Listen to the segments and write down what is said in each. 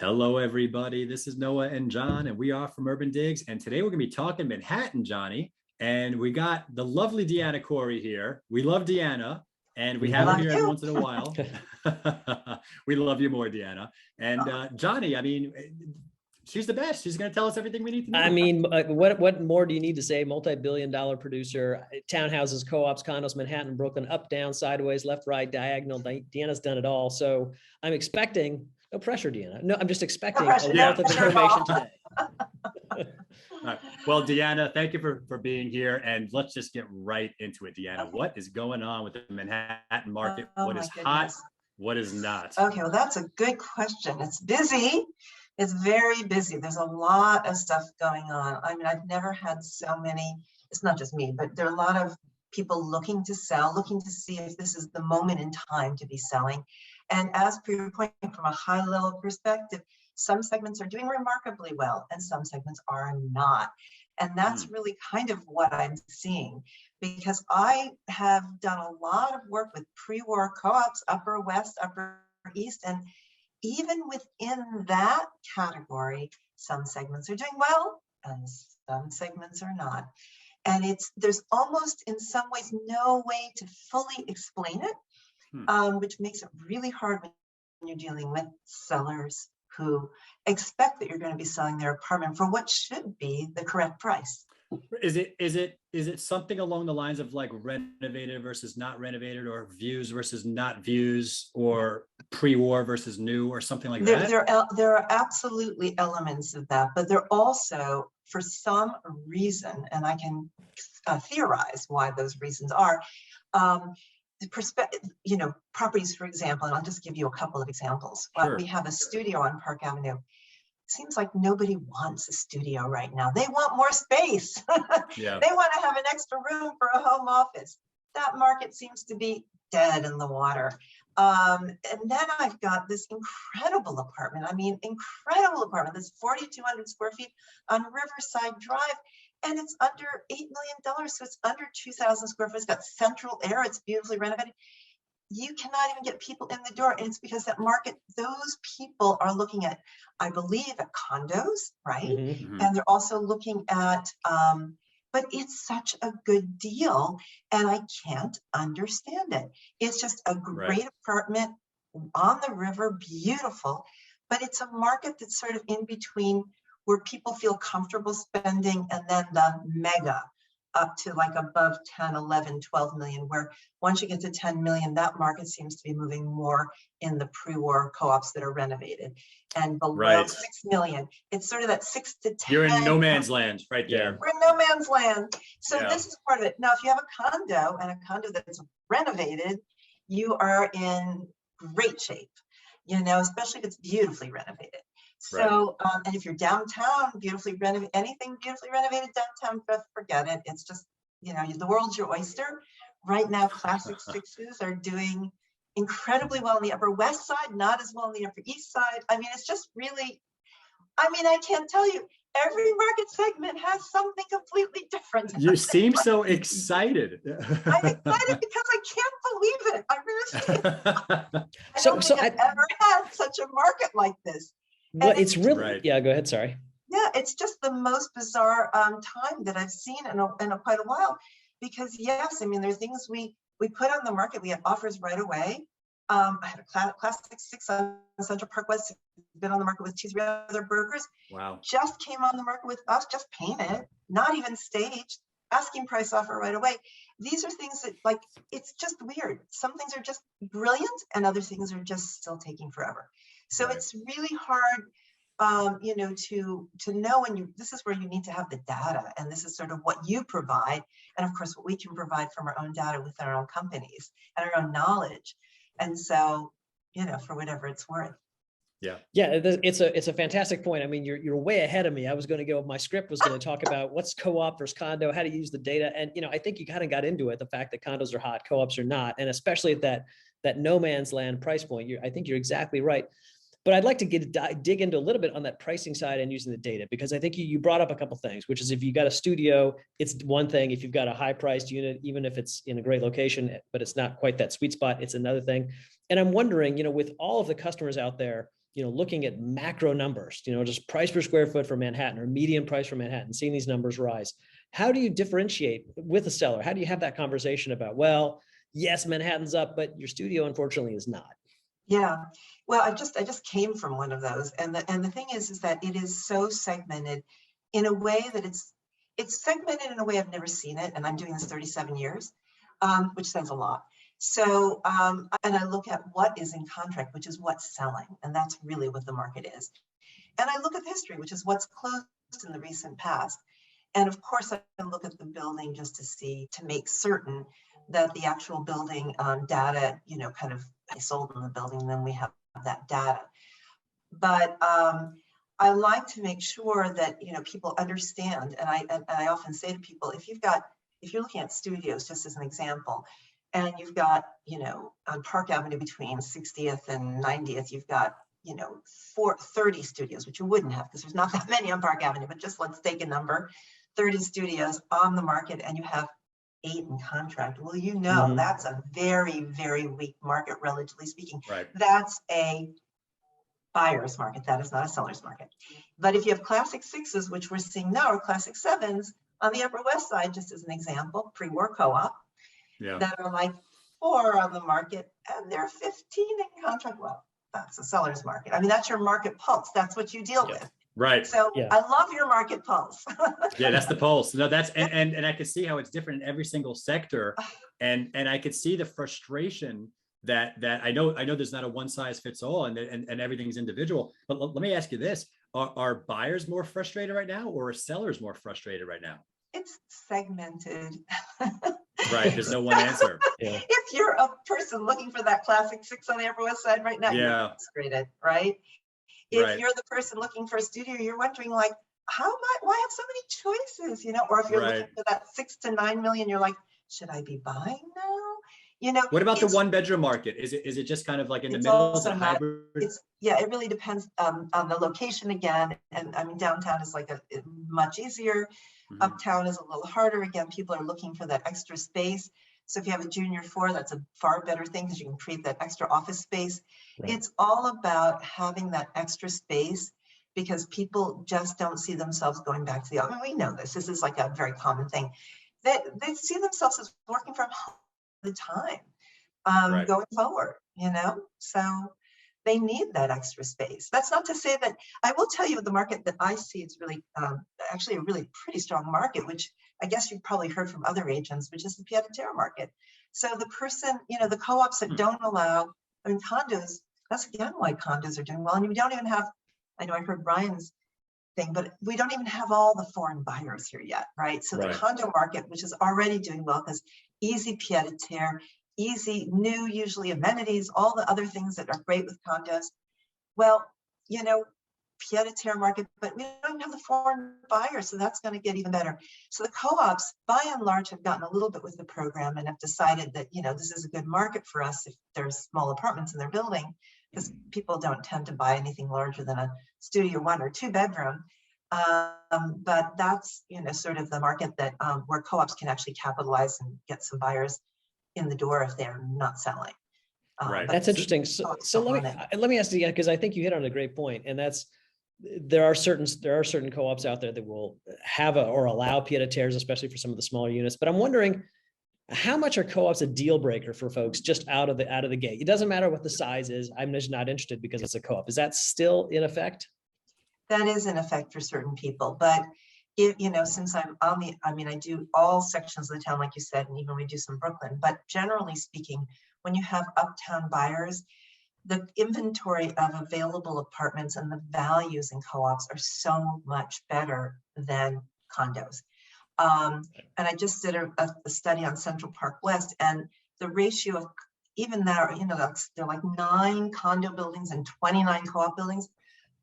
Hello, everybody. This is Noah and John, and we are from Urban Digs. And today we're going to be talking Manhattan, Johnny. And we got the lovely Deanna Kory here. We love Deanna, and we have her here every once in a while. We love you more, Deanna. And Johnny, I mean, she's the best. She's going to tell us everything we need to know. I mean, what more do you need to say? Multi-billion-dollar producer, townhouses, co-ops, condos, Manhattan, Brooklyn, up, down, sideways, left, right, diagonal. Deanna's done it all. So I'm expecting, no pressure, Deanna. No, I'm just expecting a wealth of information today. Right. Well, Deanna, thank you for being here. And let's just get right into it, Deanna. Okay. What is going on with the Manhattan market? What is hot? What is not? Okay, well, that's a good question. It's busy. It's very busy. There's a lot of stuff going on. I mean, I've never had so many, it's not just me, but there are a lot of people looking to sell, looking to see if this is the moment in time to be selling. And as per your point, from a high level perspective, some segments are doing remarkably well and some segments are not. And that's really kind of what I'm seeing, because I have done a lot of work with pre-war co-ops, Upper West, Upper East, and even within that category, some segments are doing well and some segments are not. And there's almost in some ways no way to fully explain it, which makes it really hard when you're dealing with sellers who expect that you're going to be selling their apartment for what should be the correct price. Is it something along the lines of like renovated versus not renovated, or views versus not views, or pre-war versus new, or something like that? There are absolutely elements of that, but there also, for some reason, and I can theorize why those reasons are, the perspective, properties, for example, and I'll just give you a couple of examples. Sure. We have a studio on Park Avenue. Seems like nobody wants a studio right now. They want more space. Yeah. They want to have an extra room for a home office. That market seems to be dead in the water. And then I've got this incredible apartment. I mean, incredible apartment. This 4,200 square feet on Riverside Drive. And it's under $8 million. So it's under 2,000 square feet. It's got central air. It's beautifully renovated. You cannot even get people in the door. And it's because that market, those people are looking at, I believe, at condos, right? Mm-hmm. And they're also looking at, but it's such a good deal. And I can't understand it. It's just a great apartment on the river, beautiful. But it's a market that's sort of in between, where people feel comfortable spending, and then the mega up to like above 10, 11, 12 million, where once you get to 10 million, that market seems to be moving more in the pre-war co-ops that are renovated. And below 6 million, it's sort of that 6 to 10. You're in no man's land right there. We're in no man's land. So this is part of it. Now, if you have a condo, and a condo that's renovated, you are in great shape, especially if it's beautifully renovated. So, and if you're downtown, beautifully renovated, anything beautifully renovated downtown, forget it. It's just, the world's your oyster. Right now, Classic Sixes are doing incredibly well on the Upper West Side, not as well on the Upper East Side. I mean, it's just really, I can't tell you, every market segment has something completely different. You seem so excited. I'm excited because I can't believe it. I really can't. I don't think I've ever had such a market like this. Well, it's really, yeah, go ahead, sorry. Yeah, it's just the most bizarre time that I've seen in quite a while, because yes, I mean, there's things we put on the market. We had offers right away. I had a Classic 6 on Central Park West, been on the market with 2-3 other brokers. Wow. Just came on the market with us, just painted, not even staged, asking price offer right away. These are things that, like, it's just weird. Some things are just brilliant and other things are just still taking forever. So it's really hard, to know this is where you need to have the data, and this is sort of what you provide. And of course, what we can provide from our own data within our own companies and our own knowledge. And so, for whatever it's worth. Yeah, it's a fantastic point. I mean, you're way ahead of me. I was going to go, my script was going to talk about what's co-op versus condo, how to use the data. And, I think you kind of got into it, the fact that condos are hot, co-ops are not. And especially at that no man's land price point, I think you're exactly right. But I'd like to dig into a little bit on that pricing side and using the data, because I think you brought up a couple things, which is if you got a studio, it's one thing. If you've got a high priced unit, even if it's in a great location, but it's not quite that sweet spot, it's another thing. And I'm wondering, with all of the customers out there looking at macro numbers, just price per square foot for Manhattan or median price for Manhattan, seeing these numbers rise. How do you differentiate with a seller? How do you have that conversation about, well, yes, Manhattan's up, but your studio unfortunately is not? Yeah, well, I just came from one of those, and the thing is that it is so segmented in a way that it's segmented in a way I've never seen it, and I'm doing this 37 years, which says a lot. So, and I look at what is in contract, which is what's selling, and that's really what the market is. And I look at history, which is what's closed in the recent past. And of course, I look at the building just to make certain that the actual building data, kind of sold in the building, then we have that data. But I like to make sure that, people understand. And I often say to people, if you're looking at studios, just as an example, and you've got, on Park Avenue between 60th and 90th, you've got, 30 studios, which you wouldn't have because there's not that many on Park Avenue, but just let's take a number, 30 studios on the market, and you have 8 in contract. Well, that's a very, very weak market, relatively speaking. Right. That's a buyer's market. That is not a seller's market. But if you have classic 6s, which we're seeing now, or classic 7s on the Upper West Side, just as an example, pre-war co-op, that are like 4 on the market, and they're 15 in contract. Well, that's a seller's market. I mean, that's your market pulse. That's what you deal with. Right. So I love your market pulse. Yeah, that's the pulse. No, that's and I could see how it's different in every single sector, and I could see the frustration that I know there's not a one size fits all, and everything's individual. But let me ask you this: are buyers more frustrated right now, or are sellers more frustrated right now? It's segmented. Right. There's no one answer. Yeah. If you're a person looking for that classic 6 on the Upper West Side right now, you're frustrated, right? If you're the person looking for a studio, you're wondering like, why have so many choices, or if you're looking for that 6 to 9 million, you're like, should I be buying now? What about the 1-bedroom market? Is it just kind of like in the middle? Is it hybrid? It really depends on the location again. And I mean, downtown is much easier. Mm-hmm. Uptown is a little harder. Again, people are looking for that extra space. So if you have a junior 4, that's a far better thing because you can create that extra office space. Right. It's all about having that extra space because people just don't see themselves going back to the office. I mean, we know this. This is like a very common thing. They see themselves as working from home all the time, going forward, So they need that extra space. That's not to say that, I will tell you the market that I see is really, actually a really pretty strong market, which I guess you've probably heard from other agents, which is the pied-à-terre market. So the person, the co-ops that don't allow, I mean, condos, that's again why condos are doing well. And we don't even have, I know I heard Brian's thing, but we don't even have all the foreign buyers here yet, right? So the condo market, which is already doing well because easy pied-à-terre, easy, new, usually amenities, all the other things that are great with condos. Well, pied-à-terre market, but we don't have the foreign buyers, so that's going to get even better. So the co-ops, by and large, have gotten a little bit with the program and have decided that, this is a good market for us if there's small apartments in their building, because people don't tend to buy anything larger than a studio 1 or 2 bedroom. But that's, sort of the market that where co-ops can actually capitalize and get some buyers in the door if they're not selling. Right. That's interesting. So let me ask you, because I think you hit on a great point, and that's there are certain co-ops out there that will have or allow pied-à-terres, especially for some of the smaller units. But I'm wondering, how much are co-ops a deal breaker for folks just out of the gate? It doesn't matter what the size is. I'm just not interested because it's a co-op. Is that still in effect? That is in effect for certain people, but since I'm I do all sections of the town, like you said, and even we do some Brooklyn, but generally speaking, when you have uptown buyers, the inventory of available apartments and the values in co-ops are so much better than condos. And I just did a study on Central Park West, and the ratio of, even there, they're like 9 condo buildings and 29 co-op buildings.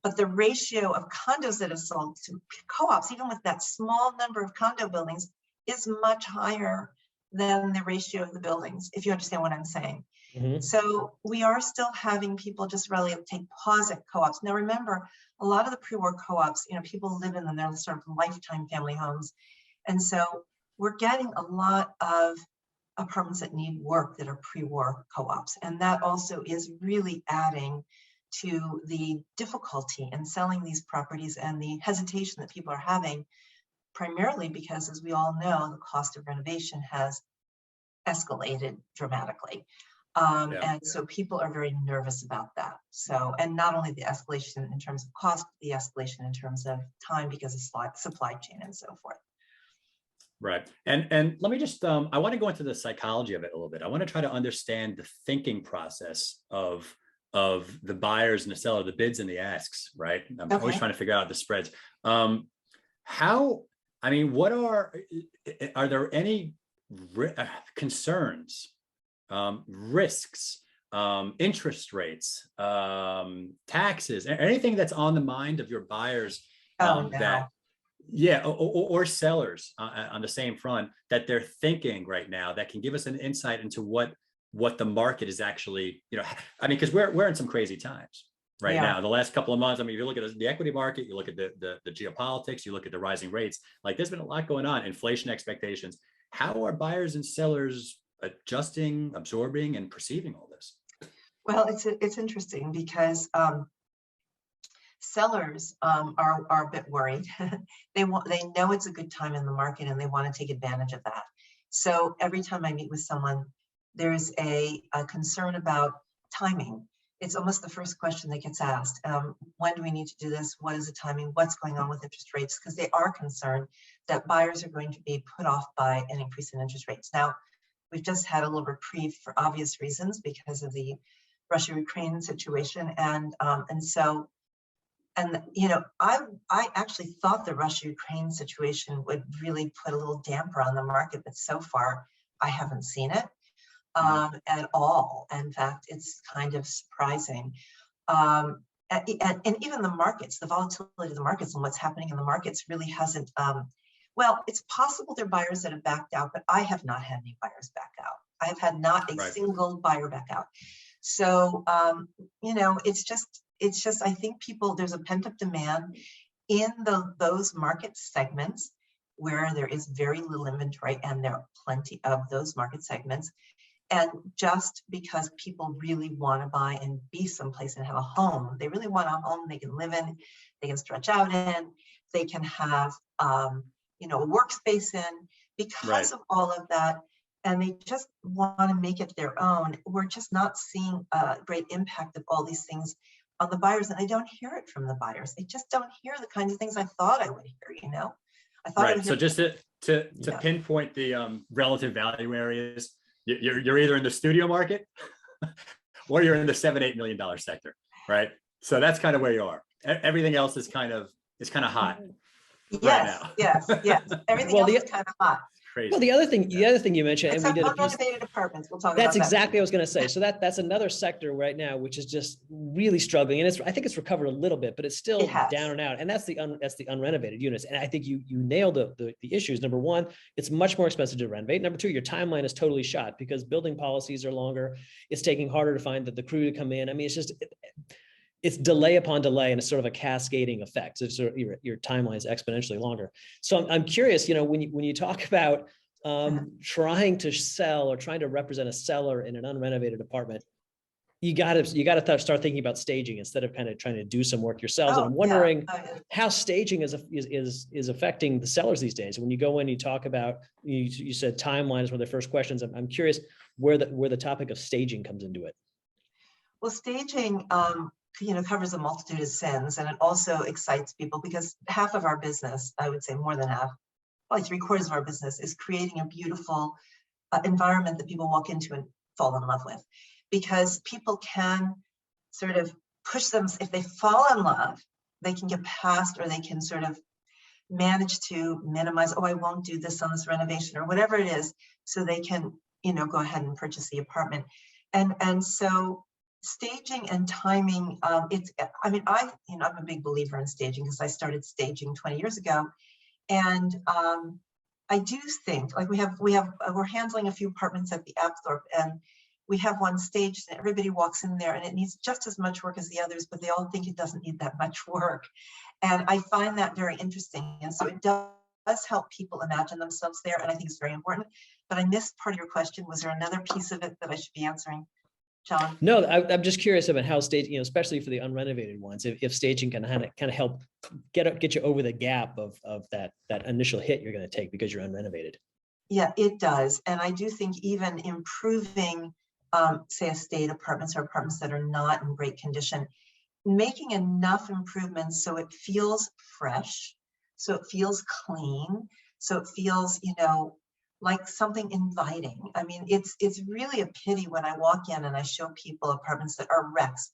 But the ratio of condos that have sold to co-ops, even with that small number of condo buildings, is much higher than the ratio of the buildings, if you understand what I'm saying. Mm-hmm. So we are still having people just really take pause at co-ops. Now, remember, a lot of the pre-war co-ops, people live in them, they're sort of lifetime family homes. And so we're getting a lot of apartments that need work that are pre-war co-ops. And that also is really adding to the difficulty in selling these properties and the hesitation that people are having, primarily because, as we all know, the cost of renovation has escalated dramatically. And so people are very nervous about that. So, and not only the escalation in terms of cost, but the escalation in terms of time because of supply chain and so forth. Right. And let me just, I want to go into the psychology of it a little bit. I want to try to understand the thinking process of the buyers and the seller, the bids and the asks, right? I'm always trying to figure out the spreads. How, I mean, what are there any concerns, risks, interest rates, taxes, anything that's on the mind of your buyers that, yeah, or sellers on the same front that they're thinking right now that can give us an insight into what the market is actually, you know, I mean, because we're in some crazy times right now. The last couple of months, I mean, if you look at the equity market, you look at the geopolitics, you look at the rising rates, like there's been a lot going on, inflation expectations. How are buyers and sellers adjusting, absorbing, and perceiving all this? Well, it's interesting because sellers are a bit worried. They know it's a good time in the market and they want to take advantage of that. So every time I meet with someone, there's a concern about timing. It's almost the first question that gets asked. When do we need to do this? What is the timing? What's going on with interest rates? Because they are concerned that buyers are going to be put off by an increase in interest rates. Now, we've just had a little reprieve for obvious reasons because of the Russia-Ukraine situation, and you know, I actually thought the Russia-Ukraine situation would really put a little damper on the market, but so far I haven't seen it at all. In fact, it's kind of surprising. And even the markets, the volatility of the markets and what's happening in the markets really hasn't, well, it's possible there are buyers that have backed out, but I have not had any buyers back out. I have had not a single buyer back out. So, you know, it's just, I think there's a pent up demand in those market segments where there is very little inventory, and there are plenty of those market segments. And just because people really want to buy and be someplace and have a home, they really want a home they can live in, they can stretch out in, they can have, you know, a workspace in, because of all of that. And they just want to make it their own. We're just not seeing a great impact of all these things on the buyers, and I don't hear it from the buyers. I just don't hear the kinds of things I thought I would hear, you know? I thought I would hear. So just to pinpoint the relative value areas, you're either in the studio market or you're in the $7-8 million sector, right? So that's kind of where you are. Everything else is kind of hot. Yes, right now. yes. Everything else is kind of hot. Crazy. Well, the other thing you mentioned, and we did un-renovated apartments. We'll talk about that. That's exactly what I was going to say. Yeah. So that's another sector right now which is just really struggling, and I think it's recovered a little bit, but it's still down and out. And that's the unrenovated units. And I think you nailed the issues. Number one, it's much more expensive to renovate. Number two, your timeline is totally shot because building policies are longer. It's taking harder to find the crew to come in. I mean, it's just. It's delay upon delay, and it's sort of a cascading effect. So sort of your timeline is exponentially longer. So I'm curious, you know, when you talk about trying to sell or trying to represent a seller in an unrenovated apartment, you got to start thinking about staging instead of kind of trying to do some work yourselves. And I'm wondering how staging is affecting the sellers these days. When you go in, you talk about you said timeline is one of the first questions. I'm curious where the topic of staging comes into it. Well, staging. You know, covers a multitude of sins, and it also excites people because half of our business, I would say more than half, probably 3/4 of our business, is creating a beautiful environment that people walk into and fall in love with. Because people can sort of push them, if they fall in love, they can get past, or they can sort of manage to minimize, oh, I won't do this on this renovation or whatever it is, so they can, you know, go ahead and purchase the apartment. And so staging and timing, I'm a big believer in staging because I started staging 20 years ago. And I do think, like we're handling a few apartments at the Apthorpe, and we have one staged and everybody walks in there and it needs just as much work as the others, but they all think it doesn't need that much work. And I find that very interesting. And so it does help people imagine themselves there. And I think it's very important. But I missed part of your question. Was there another piece of it that I should be answering? John? No, I'm just curious about how staging, especially for the unrenovated ones, if staging can kind of help get you over the gap of that initial hit you're going to take because you're unrenovated. Yeah, it does. And I do think even improving, say, estate apartments or apartments that are not in great condition, making enough improvements so it feels fresh, so it feels clean, so it feels, like something inviting. I mean, it's really a pity when I walk in and I show people apartments that are wrecks.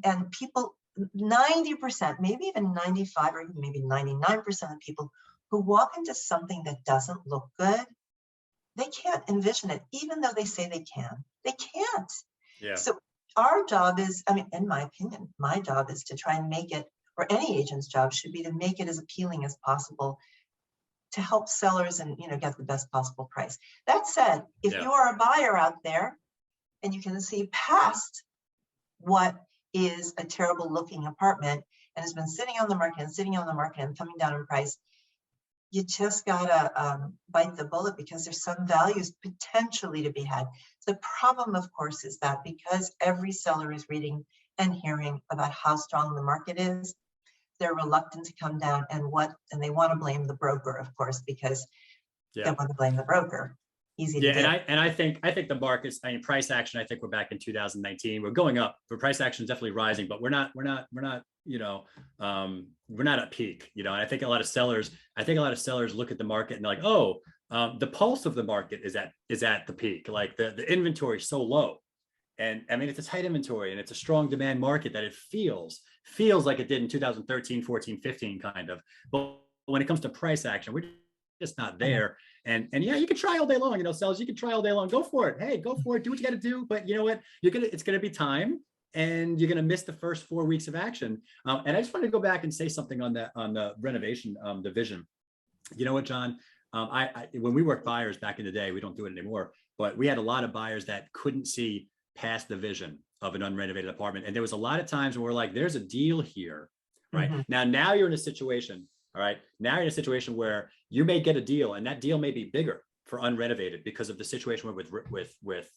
And people, 90%, maybe even 95 or even maybe 99% of people who walk into something that doesn't look good, they can't envision it, even though they say they can. They can't. Yeah. So our job is, I mean, in my opinion, my job is to try and make it, or any agent's job should be to make it as appealing as possible to help sellers and, get the best possible price. That said, if you are a buyer out there and you can see past what is a terrible looking apartment and has been sitting on the market and coming down in price, you just gotta bite the bullet because there's some values potentially to be had. The problem, of course, is that because every seller is reading and hearing about how strong the market is, they're reluctant to come down and they want to blame the broker, of course, because they want to blame the broker. Easy to do. And I think the markets, price action, I think we're back in 2019. We're going up, but price action is definitely rising, but we're not at peak, and I think a lot of sellers look at the market and they're like, oh, the pulse of the market is at the peak. Like the inventory is so low. And I mean, it's a tight inventory and it's a strong demand market that it feels like it did in 2013, 14, 15 kind of. But when it comes to price action, we're just not there. And yeah, you can try all day long, sellers, you can try all day long. Go for it. Hey, go for it. Do what you got to do. But you know what? It's going to be time and you're going to miss the first 4 weeks of action. And I just wanted to go back and say something on the renovation division. You know what, John? When we worked buyers back in the day, we don't do it anymore, but we had a lot of buyers that couldn't see past the vision of an unrenovated apartment. And there was a lot of times when we're like, there's a deal here, right? Mm-hmm. Now you're in a situation, all right? Now you're in a situation where you may get a deal and that deal may be bigger for unrenovated because of the situation with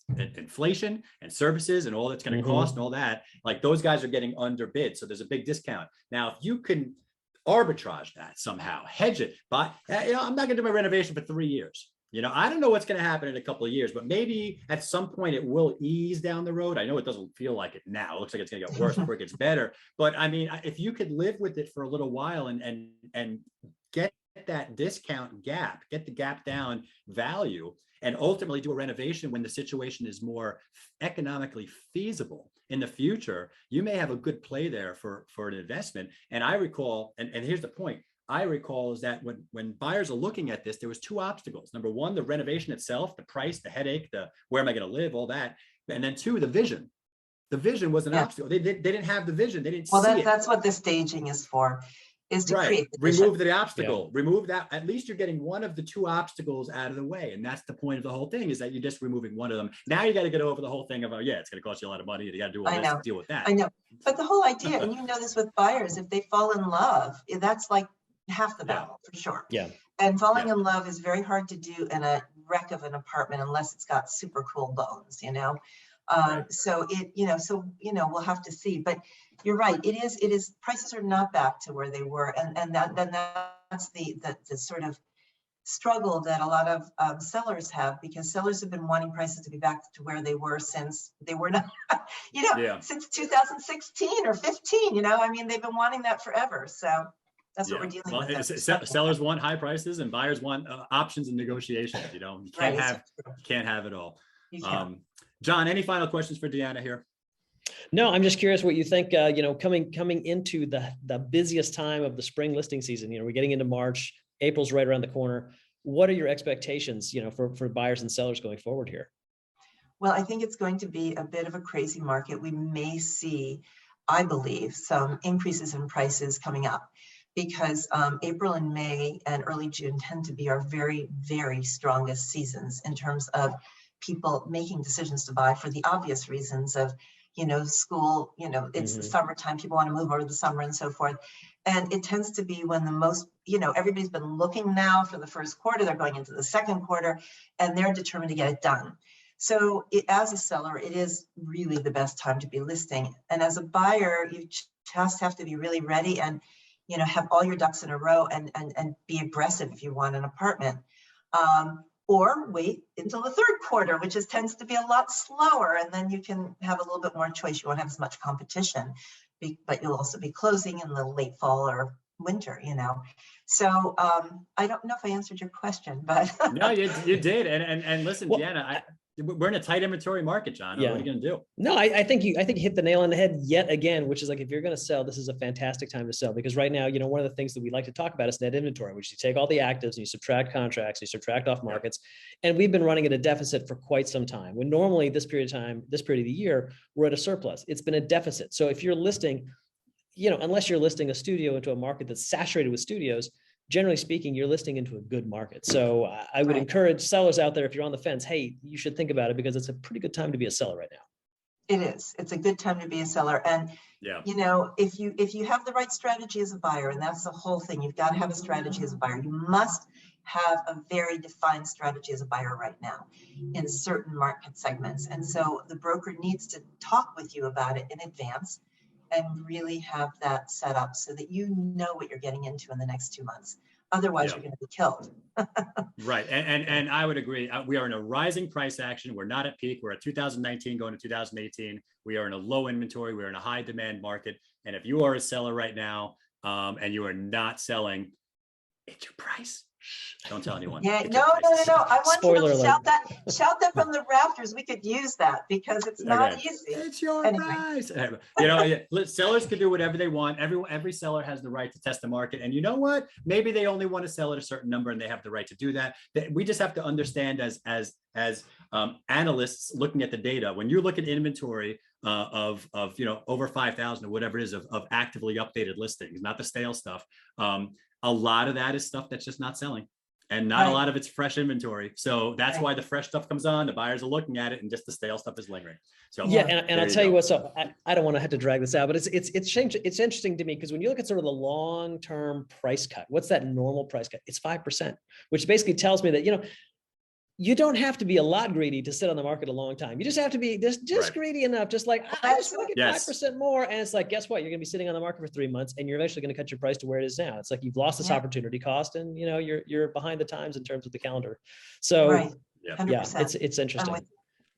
inflation and services and all that's going to cost and all that. Like those guys are getting underbid. So there's a big discount. Now, if you can arbitrage that somehow, hedge it, but I'm not going to do my renovation for 3 years. I don't know what's going to happen in a couple of years, but maybe at some point it will ease down the road. I know it doesn't feel like it now. It looks like it's going to get worse before it gets better. But I mean, if you could live with it for a little while and get that discount gap, get the gap down value, and ultimately do a renovation when the situation is more economically feasible in the future, you may have a good play there for an investment. And I recall, and here's the point, I recall is that when buyers are looking at this, there was 2 obstacles. Number 1, the renovation itself, the price, the headache, where am I going to live, all that. And then 2, the vision. The vision was an obstacle. They didn't have the vision. They didn't see it. That's what the staging is for, is to create the vision. Remove the obstacle. Remove that. At least you're getting one of the 2 obstacles out of the way. And that's the point of the whole thing, is that you're just removing one of them. Now you got to get over the whole thing of, it's going to cost you a lot of money. You got to do all this to deal with that. I know. But the whole idea, and you know this with buyers, if they fall in love, that's like half the battle for sure. And falling in love is very hard to do in a wreck of an apartment unless it's got super cool bones, So we'll have to see. But you're right. It is prices are not back to where they were, and that's the sort of struggle that a lot of sellers have, because sellers have been wanting prices to be back to where they were since they were not, since 2016 or 15. I mean, they've been wanting that forever. So that's what we're dealing with. Sellers want high prices and buyers want options and negotiations. You can't have it all. John, any final questions for Deanna here? No, I'm just curious what you think, coming into the busiest time of the spring listing season. We're getting into March, April's right around the corner. What are your expectations, for buyers and sellers going forward here? Well, I think it's going to be a bit of a crazy market. We may see, I believe, some increases in prices coming up, because April and May and early June tend to be our very, very strongest seasons in terms of people making decisions to buy, for the obvious reasons of, school, it's the summertime, people want to move over the summer and so forth. And it tends to be when the most, everybody's been looking now for the first quarter, they're going into the second quarter, and they're determined to get it done. So as a seller, it is really the best time to be listing. And as a buyer, you just have to be really ready and, you know, have all your ducks in a row and be aggressive if you want an apartment. Or wait until the third quarter, which tends to be a lot slower. And then you can have a little bit more choice. You won't have as much competition, but you'll also be closing in the late fall or winter, you know. So I don't know if I answered your question, but. No, you did. And listen, Well, Deanna, we're in a tight inventory market, John. Yeah. What are you going to do? No, I think you hit the nail on the head yet again, which is like, if you're going to sell, this is a fantastic time to sell, because right now, you know, one of the things that we like to talk about is net inventory, which you take all the actives and you subtract contracts, you subtract off markets. And we've been running at a deficit for quite some time, when normally this period of the year, we're at a surplus. It's been a deficit. So if you're listing, you know, unless you're listing a studio into a market that's saturated with studios, generally speaking, you're listing into a good market. So I would encourage sellers out there, if you're on the fence, hey, you should think about it, because it's a pretty good time to be a seller right now. It is. It's a good time to be a seller. And, you know, if you have the right strategy as a buyer, and that's the whole thing, you've got to have a strategy as a buyer. You must have a very defined strategy as a buyer right now in certain market segments. And so the broker needs to talk with you about it in advance and really have that set up so that you know what you're getting into in the next 2 months. Otherwise, you're going to be killed. Right. And I would agree. We are in a rising price action. We're not at peak. We're at 2019 going to 2018. We are in a low inventory. We're in a high demand market. And if you are a seller right now and you are not selling, it's your price. Shh, don't tell anyone. Yeah, no. I want Spoiler you to shout that from the rafters. We could use that because it's not easy. It's your price. You know, sellers can do whatever they want. Every seller has the right to test the market. And you know what? Maybe they only want to sell at a certain number, and they have the right to do that. We just have to understand as analysts looking at the data, when you look at inventory of you know, over 5,000 or whatever it is of actively updated listings, not the stale stuff. A lot of that is stuff that's just not selling, and not a lot of it's fresh inventory. So that's why the fresh stuff comes on, the buyers are looking at it, and just the stale stuff is lingering. So and I'll tell you what, so I don't want to have to drag this out, but it's interesting to me, because when you look at sort of the long-term price cut, what's that normal price cut? It's 5%, which basically tells me that, you know, you don't have to be a lot greedy to sit on the market a long time. You just have to be just greedy enough, just like, I just want to get 5% more. And it's like, guess what? You're going to be sitting on the market for 3 months, and you're eventually going to cut your price to where it is now. It's like, you've lost this opportunity cost, and, you know, you're behind the times in terms of the calendar. So it's interesting.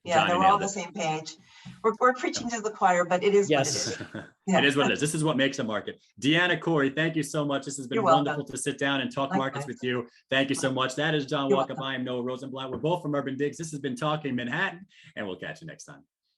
They're all on the same page. We're preaching to the choir, but it is what it is. It is what it is. This is what makes a market. Deanna Kory, thank you so much. This has been wonderful to sit down and talk markets with you. Thank you so much. That is John Walkup. I am Noah Rosenblatt. We're both from Urban Digs. This has been Talking Manhattan, and we'll catch you next time.